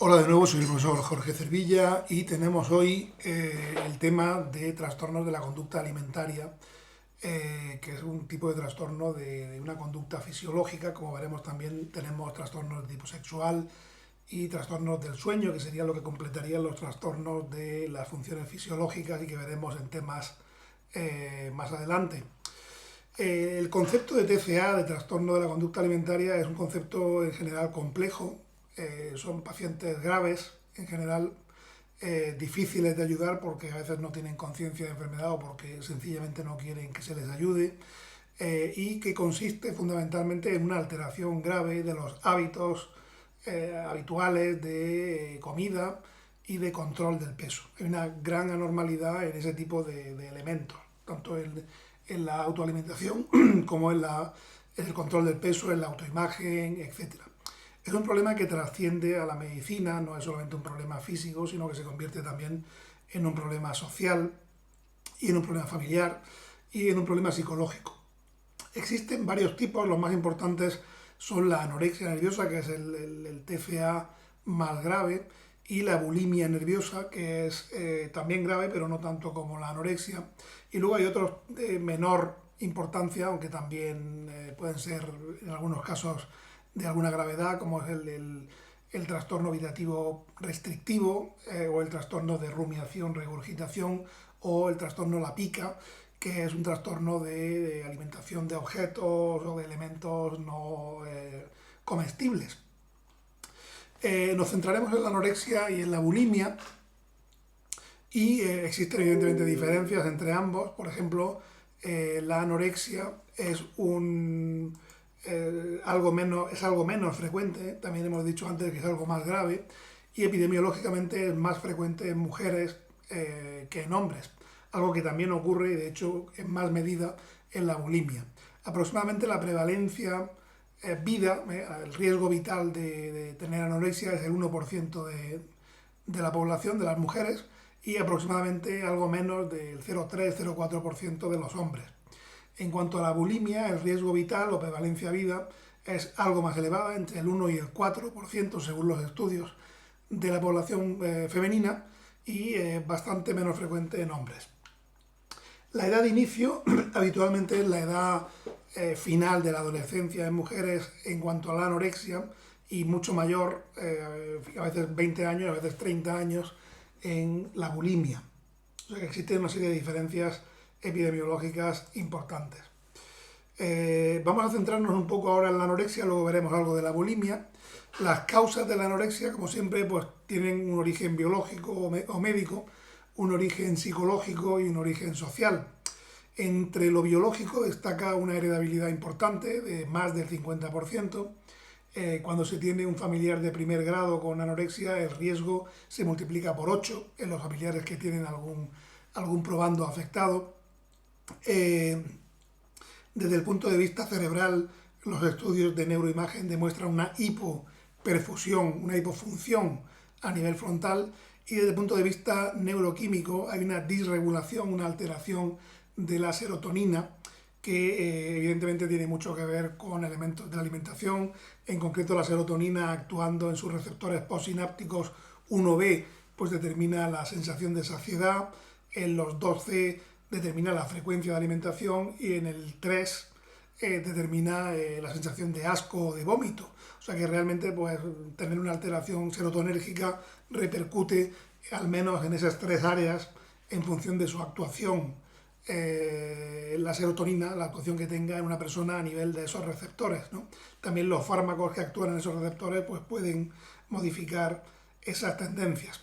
Hola de nuevo, soy el profesor Jorge Cervilla y tenemos hoy el tema de trastornos de la conducta alimentaria, que es un tipo de trastorno de una conducta fisiológica. Como veremos, también tenemos trastornos de tipo sexual y trastornos del sueño, que sería lo que completarían los trastornos de las funciones fisiológicas y que veremos en temas más adelante. El concepto de TCA, de trastorno de la conducta alimentaria, es un concepto en general complejo. Son pacientes graves, en general difíciles de ayudar porque a veces no tienen conciencia de enfermedad o porque sencillamente no quieren que se les ayude, y que consiste fundamentalmente en una alteración grave de los hábitos habituales de comida y de control del peso. Hay una gran anormalidad en ese tipo de elementos, tanto en la autoalimentación como en el control del peso, en la autoimagen, etcétera. Es un problema que trasciende a la medicina, no es solamente un problema físico, sino que se convierte también en un problema social y en un problema familiar y en un problema psicológico. Existen varios tipos, los más importantes son la anorexia nerviosa, que es el TCA más grave, y la bulimia nerviosa, que es también grave, pero no tanto como la anorexia. Y luego hay otros de menor importancia, aunque también pueden ser en algunos casos de alguna gravedad, como es el trastorno evitativo restrictivo, o el trastorno de rumiación, regurgitación, o el trastorno la pica, que es un trastorno de alimentación de objetos o de elementos no comestibles. Nos centraremos en la anorexia y en la bulimia, y existen evidentemente diferencias entre ambos. Por ejemplo, la anorexia es algo menos frecuente. También hemos dicho antes que es algo más grave, y epidemiológicamente es más frecuente en mujeres que en hombres, algo que también ocurre, y de hecho en más medida, en la bulimia. Aproximadamente la prevalencia el riesgo vital de tener anorexia es el 1% de la población, de las mujeres, y aproximadamente algo menos del 0,3-0,4% de los hombres. En cuanto a la bulimia, el riesgo vital o prevalencia vida es algo más elevada, entre el 1 y el 4%, según los estudios, de la población femenina, y bastante menos frecuente en hombres. La edad de inicio habitualmente es la edad final de la adolescencia en mujeres en cuanto a la anorexia, y mucho mayor, a veces 20 años, a veces 30 años, en la bulimia. O sea que existen una serie de diferencias epidemiológicas importantes. Vamos a centrarnos un poco ahora en la anorexia, luego veremos algo de la bulimia. Las causas de la anorexia, como siempre, pues tienen un origen biológico o médico, un origen psicológico y un origen social. Entre lo biológico destaca una heredabilidad importante de más del 50%. Cuando se tiene un familiar de primer grado con anorexia, el riesgo se multiplica por 8 en los familiares que tienen algún probando afectado. Desde el punto de vista cerebral, los estudios de neuroimagen demuestran una hipoperfusión, una hipofunción a nivel frontal, y desde el punto de vista neuroquímico hay una disregulación, una alteración de la serotonina, que evidentemente tiene mucho que ver con elementos de la alimentación, en concreto la serotonina actuando en sus receptores postsinápticos 1B, pues determina la sensación de saciedad, en los 2C determina la frecuencia de alimentación, y en el 3 determina la sensación de asco o de vómito. O sea que realmente, pues, tener una alteración serotonérgica repercute al menos en esas tres áreas en función de su actuación. La serotonina, la actuación que tenga en una persona a nivel de esos receptores, ¿no? También los fármacos que actúan en esos receptores pues pueden modificar esas tendencias.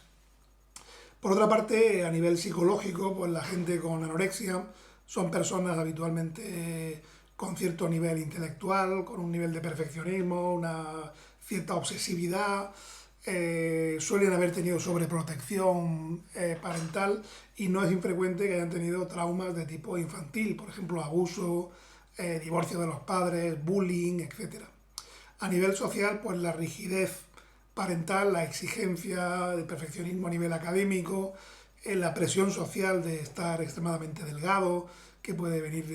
Por otra parte, a nivel psicológico, pues la gente con anorexia son personas habitualmente con cierto nivel intelectual, con un nivel de perfeccionismo, una cierta obsesividad, suelen haber tenido sobreprotección parental, y no es infrecuente que hayan tenido traumas de tipo infantil, por ejemplo, abuso, divorcio de los padres, bullying, etcétera. A nivel social, pues la rigidez parental, la exigencia del perfeccionismo a nivel académico, la presión social de estar extremadamente delgado, que puede venir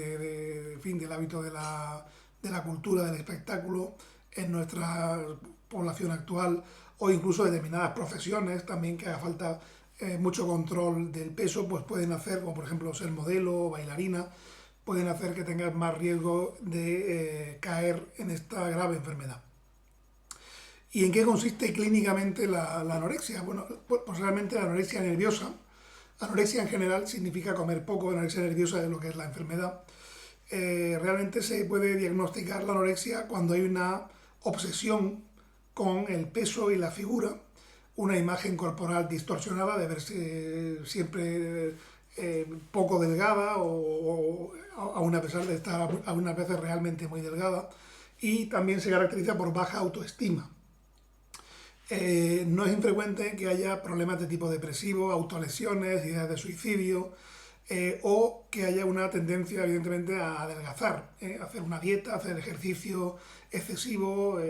en fin, del hábito de la cultura del espectáculo en nuestras población actual, o incluso determinadas profesiones también que haga falta mucho control del peso, pues pueden hacer, como por ejemplo ser modelo o bailarina, pueden hacer que tengas más riesgo de caer en esta grave enfermedad. ¿Y en qué consiste clínicamente la anorexia? Bueno, pues realmente la anorexia nerviosa, anorexia en general significa comer poco, anorexia nerviosa es lo que es la enfermedad. Realmente se puede diagnosticar la anorexia cuando hay una obsesión con el peso y la figura, una imagen corporal distorsionada de verse siempre poco delgada o aún a pesar de estar algunas veces realmente muy delgada, y también se caracteriza por baja autoestima. No es infrecuente que haya problemas de tipo depresivo, autolesiones, ideas de suicidio, o que haya una tendencia evidentemente a adelgazar, hacer una dieta, hacer ejercicio excesivo,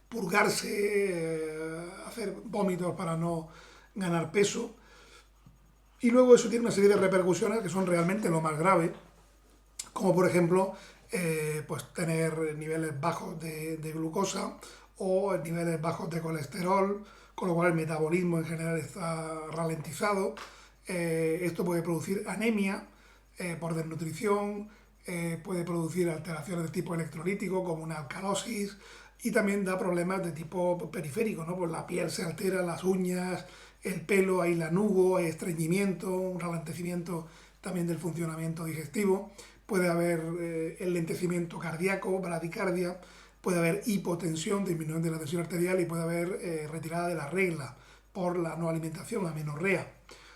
purgarse, hacer vómitos para no ganar peso. Y luego eso tiene una serie de repercusiones que son realmente lo más grave, como por ejemplo pues tener niveles bajos de glucosa o niveles bajos de colesterol, con lo cual el metabolismo en general está ralentizado. Esto puede producir anemia por desnutrición, puede producir alteraciones de tipo electrolítico como una alcalosis, y también da problemas de tipo periférico, ¿no? Pues la piel se altera, las uñas, el pelo, hay lanugo, hay estreñimiento, un ralentecimiento también del funcionamiento digestivo, puede haber enlentecimiento cardíaco, bradicardia, puede haber hipotensión, disminución de la tensión arterial, y puede haber retirada de la regla por la no alimentación, amenorrea.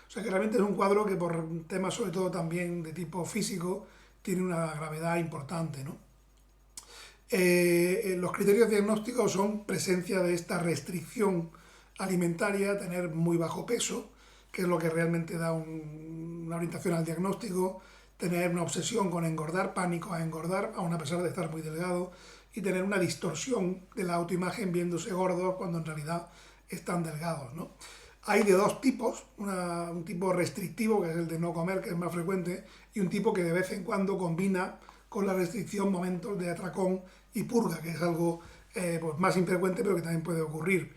O sea que realmente es un cuadro que por temas sobre todo también de tipo físico tiene una gravedad importante, ¿no? Los criterios diagnósticos son presencia de esta restricción alimentaria, tener muy bajo peso, que es lo que realmente da una orientación al diagnóstico, tener una obsesión con engordar, pánico a engordar, aun a pesar de estar muy delgado, y tener una distorsión de la autoimagen viéndose gordos cuando en realidad están delgados, ¿no? Hay de dos tipos, un tipo restrictivo, que es el de no comer, que es más frecuente, y un tipo que de vez en cuando combina con la restricción momentos de atracón y purga, que es algo pues más infrecuente, pero que también puede ocurrir.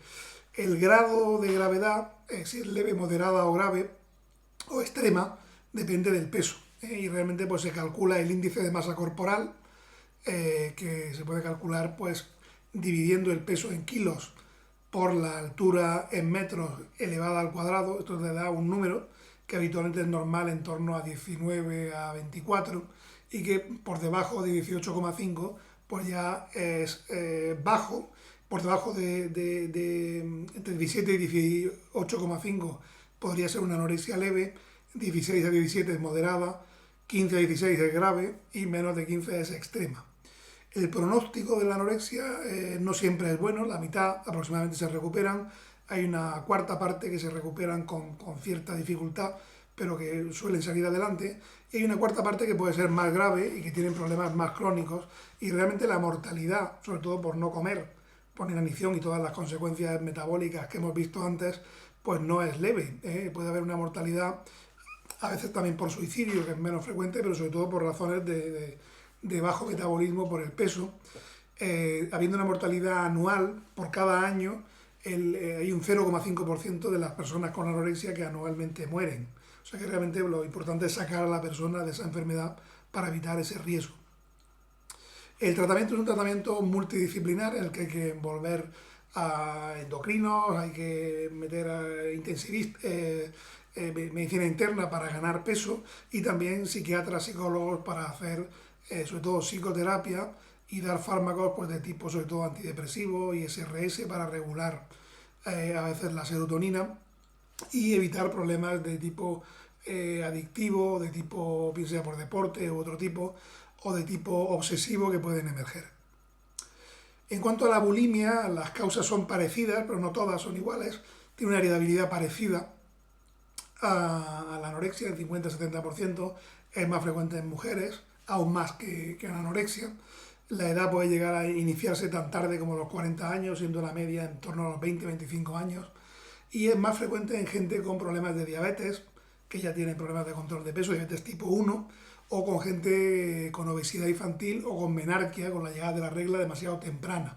El grado de gravedad, si es leve, moderada o grave o extrema, depende del peso. Y realmente pues se calcula el índice de masa corporal, que se puede calcular pues dividiendo el peso en kilos por la altura en metros elevada al cuadrado. Esto te da un número que habitualmente es normal en torno a 19 a 24, y que por debajo de 18,5 pues ya es bajo. Por debajo de entre 17 y 18,5 podría ser una anorexia leve, 16 a 17 es moderada, 15 a 16 es grave y menos de 15 es extrema. El pronóstico de la anorexia no siempre es bueno, la mitad aproximadamente se recuperan, hay una cuarta parte que se recuperan con cierta dificultad, pero que suelen salir adelante, y hay una cuarta parte que puede ser más grave y que tienen problemas más crónicos, y realmente la mortalidad, sobre todo por no comer, por inanición y todas las consecuencias metabólicas que hemos visto antes, pues no es leve, puede haber una mortalidad, a veces también por suicidio, que es menos frecuente, pero sobre todo por razones de bajo metabolismo por el peso, habiendo una mortalidad anual por cada año, hay un 0,5% de las personas con anorexia que anualmente mueren. O sea que realmente lo importante es sacar a la persona de esa enfermedad para evitar ese riesgo. El tratamiento es un tratamiento multidisciplinar en el que hay que envolver a endocrinos, hay que meter a intensivistas, medicina interna para ganar peso, y también psiquiatras, psicólogos para hacer sobre todo psicoterapia y dar fármacos pues, de tipo sobre todo antidepresivo y SRS para regular a veces la serotonina y evitar problemas de tipo adictivo, de tipo, bien sea por deporte u otro tipo, o de tipo obsesivo que pueden emerger. En cuanto a la bulimia, las causas son parecidas, pero no todas son iguales. Tiene una heredabilidad parecida a la anorexia, el 50-70%, es más frecuente en mujeres, aún más que en anorexia. La edad puede llegar a iniciarse tan tarde como los 40 años, siendo la media en torno a los 20-25 años. Y es más frecuente en gente con problemas de diabetes, que ya tienen problemas de control de peso, diabetes tipo 1, o con gente con obesidad infantil o con menarquia, con la llegada de la regla demasiado temprana.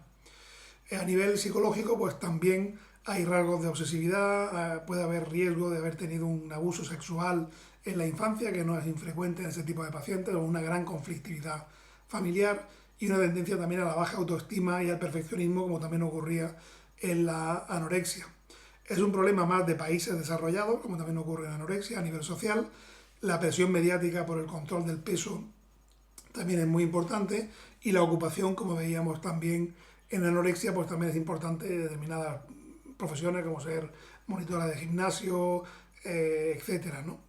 A nivel psicológico, pues también hay rasgos de obsesividad, puede haber riesgo de haber tenido un abuso sexual en la infancia, que no es infrecuente en ese tipo de pacientes, o una gran conflictividad familiar y una tendencia también a la baja autoestima y al perfeccionismo, como también ocurría en la anorexia. Es un problema más de países desarrollados, como también ocurre en anorexia a nivel social. La presión mediática por el control del peso también es muy importante, y la ocupación, como veíamos también en anorexia, pues también es importante en determinadas profesiones como ser monitora de gimnasio, etcétera, ¿no?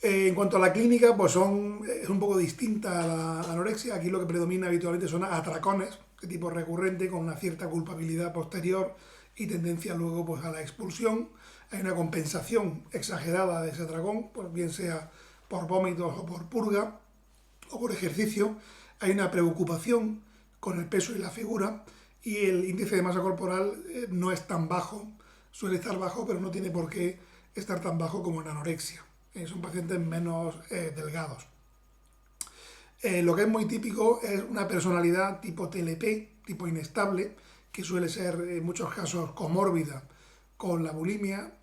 En cuanto a la clínica, pues es un poco distinta a la anorexia. Aquí lo que predomina habitualmente son atracones de tipo recurrente, con una cierta culpabilidad posterior y tendencia luego pues a la expulsión. Hay una compensación exagerada de ese atracón, pues bien sea por vómitos o por purga o por ejercicio. Hay una preocupación con el peso y la figura, y el índice de masa corporal no es tan bajo, suele estar bajo, pero no tiene por qué estar tan bajo como en anorexia. Son pacientes menos delgados. Lo que es muy típico es una personalidad tipo TLP, tipo inestable, que suele ser en muchos casos comórbida con la bulimia.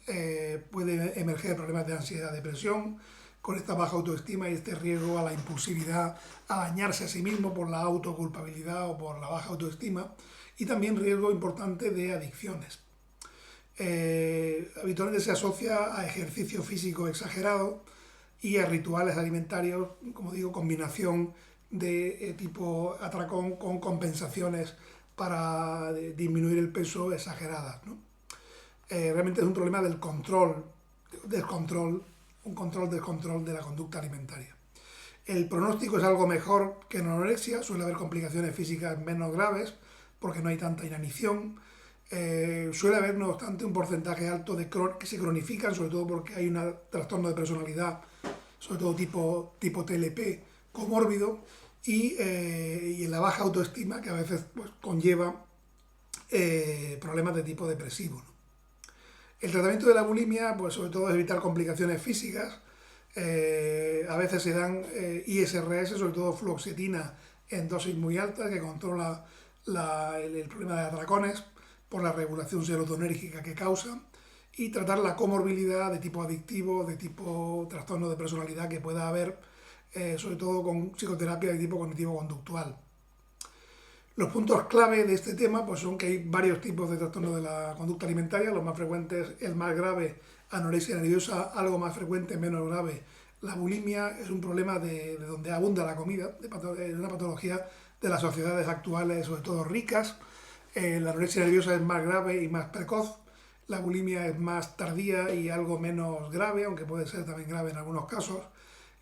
Puede emerger problemas de ansiedad, depresión, con esta baja autoestima y este riesgo a la impulsividad, a dañarse a sí mismo por la autoculpabilidad o por la baja autoestima, y también riesgo importante de adicciones. Habitualmente se asocia a ejercicio físico exagerado y a rituales alimentarios, como digo, combinación de tipo atracón con compensaciones para disminuir el peso exageradas, ¿no? Realmente es un problema del descontrol de la conducta alimentaria. El pronóstico es algo mejor que en anorexia, suele haber complicaciones físicas menos graves porque no hay tanta inanición. Suele haber, no obstante, un porcentaje alto que se cronifican, sobre todo porque hay un trastorno de personalidad, sobre todo tipo TLP, comórbido, y en la baja autoestima, que a veces pues, conlleva problemas de tipo depresivo, ¿no? El tratamiento de la bulimia, pues sobre todo es evitar complicaciones físicas. A veces se dan ISRS, sobre todo fluoxetina en dosis muy altas, que controla el problema de atracones por la regulación serotonérgica que causa, y tratar la comorbilidad de tipo adictivo, de tipo trastorno de personalidad que pueda haber, sobre todo con psicoterapia de tipo cognitivo-conductual. Los puntos clave de este tema pues son que hay varios tipos de trastornos de la conducta alimentaria. Los más frecuentes, el más grave, anorexia nerviosa, algo más frecuente, menos grave, la bulimia. Es un problema de donde abunda la comida, de una patología de las sociedades actuales, sobre todo ricas. La anorexia nerviosa es más grave y más precoz. La bulimia es más tardía y algo menos grave, aunque puede ser también grave en algunos casos.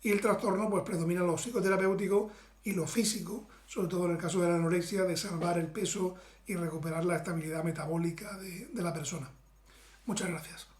Y el trastorno pues predomina lo psicoterapéutico y lo físico, sobre todo en el caso de la anorexia, de salvar el peso y recuperar la estabilidad metabólica de la persona. Muchas gracias.